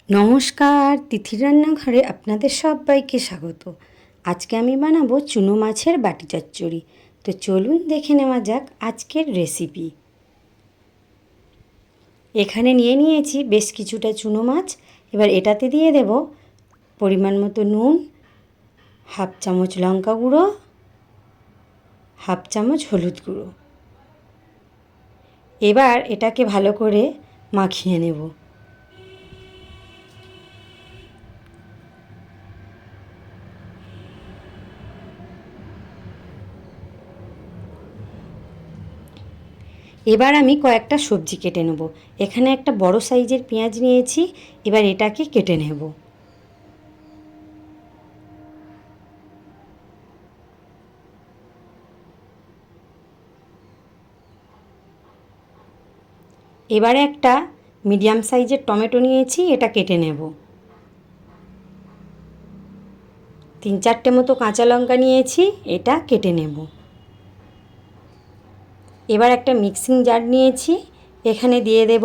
নমস্কার, তিথির রান্নাঘরে আপনাদের সবাইকে স্বাগত। আজকে আমি বানাবো চুনো মাছের বাটি চচ্চড়ি। তো চলুন দেখে নেওয়া যাক আজকের রেসিপি। এখানে নিয়ে নিয়েছি বেশ কিছুটা চুনো মাছ। এবার এটাতে দিয়ে দেব পরিমাণ মতো নুন, হাফ চামচ লঙ্কা গুঁড়ো, হাফ চামচ হলুদ গুঁড়ো। এবার এটাকে ভালো করে মাখিয়ে নেব। এবার আমি কয়েকটা সবজি কেটে নেব। এখানে একটা বড় সাইজের পেঁয়াজ নিয়েছি। এবার এটাকে কেটে নেব। এবারে একটা মিডিয়াম সাইজের টমেটো নিয়েছি, এটা কেটে নেব। 3-4টে মতো কাঁচা লঙ্কা নিয়েছি, এটা কেটে নেব। এবার একটা মিক্সিং জার নিয়েছি, এখানে দিয়ে দেব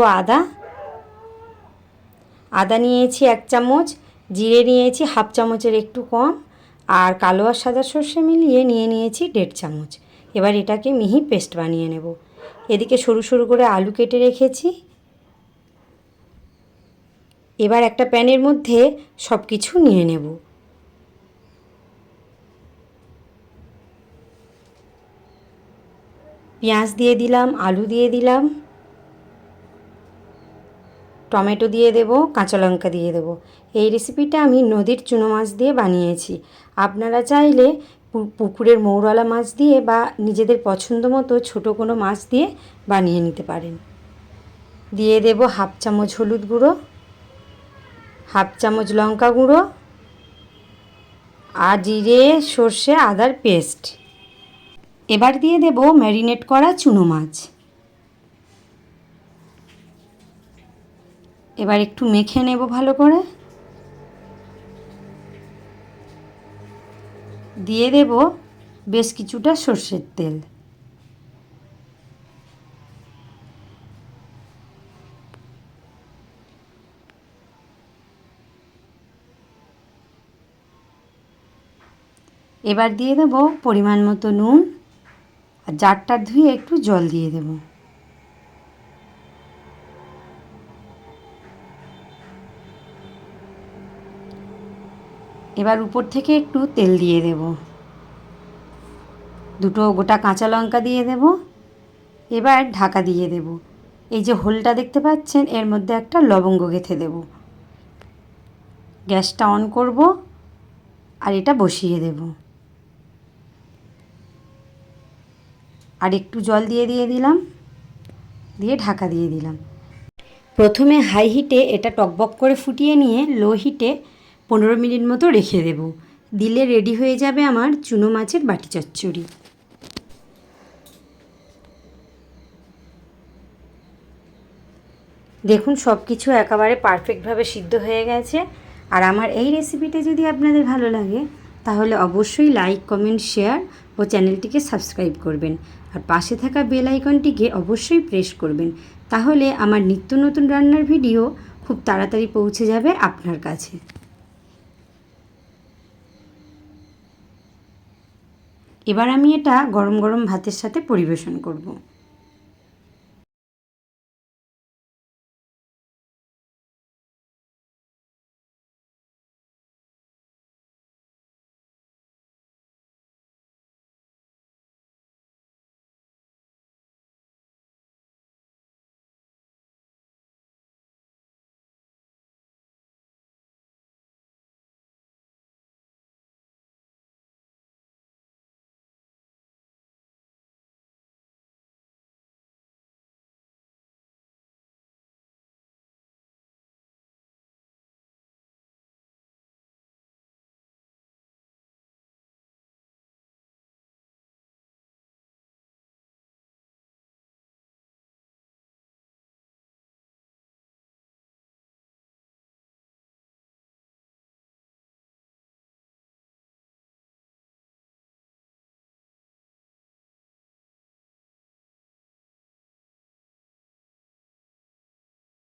আদা নিয়েছি 1 চামচ, জিরে নিয়েছি হাফ চামচের একটু কম, আর কালো আর সাদা সর্ষে মিলিয়ে নিয়েছি 1.5 চামচ। এবার এটাকে মিহি পেস্ট বানিয়ে নেব। এদিকে সরু সরু করে আলু কেটে রেখেছি। এবার একটা প্যানের মধ্যে সব কিছু নিয়ে নেব। পেঁয়াজ দিয়ে দিলাম, আলু দিয়ে দিলাম, টমেটো দিয়ে দেব, কাঁচা লঙ্কা দিয়ে দেব। এই রেসিপিটা আমি নদীর চুনো মাছ দিয়ে বানিয়েছি। আপনারা চাইলে পুকুরের মৌরলা মাছ দিয়ে বা নিজেদের পছন্দ মতো ছোটো কোনো মাছ দিয়ে বানিয়ে নিতে পারেন। দিয়ে দেব হাফ চামচ হলুদ গুঁড়ো, হাফ চামচ লঙ্কা গুঁড়ো, আর জিরে সর্ষে আদার পেস্ট। এবার দিয়ে দেব ম্যারিনেট করা চুনো মাছ। এবার একটু মেখে নেব ভালো করে। দিয়ে দেব বেশ কিছুটা সর্ষের তেল। এবার দিয়ে দেব পরিমাণ মতো নুন, আর জারটা ধুয়ে একটু জল দিয়ে দেব। এবার উপর থেকে একটু তেল দিয়ে দেব। 2টো গোটা কাঁচা লঙ্কা দিয়ে দেব। এবার ঢাকা দিয়ে দেব। এই যে হোলটা দেখতে পাচ্ছেন, এর মধ্যে একটা লবঙ্গ গেঁথে দেব। গ্যাসটা অন করব আর এটা বসিয়ে দেব। আর একটু জল দিয়ে দিলাম, দিয়ে ঢাকা দিয়ে দিলাম। প্রথমে হাই হিটে এটা টকবক করে ফুটিয়ে নিয়ে লো হিটে 15 মিনিট মতো রেখে দেব। দিলে রেডি হয়ে যাবে আমার চুনো মাছের বাটি চচ্চড়ি। দেখুন সব কিছু একেবারে পারফেক্টভাবে সিদ্ধ হয়ে গেছে। আর আমার এই রেসিপিটা যদি আপনাদের ভালো লাগে তাহলে অবশ্যই লাইক, কমেন্ট, শেয়ার ও চ্যানেলটিকে সাবস্ক্রাইব করবেন। আর পাশে থাকা বেল আইকনটিকে অবশ্যই প্রেস করবেন। তাহলে আমার নিত্য নতুন রান্নার ভিডিও খুব তাড়াতাড়ি পৌঁছে যাবে আপনার কাছে। এবার আমি এটা গরম গরম ভাতের সাথে পরিবেশন করব।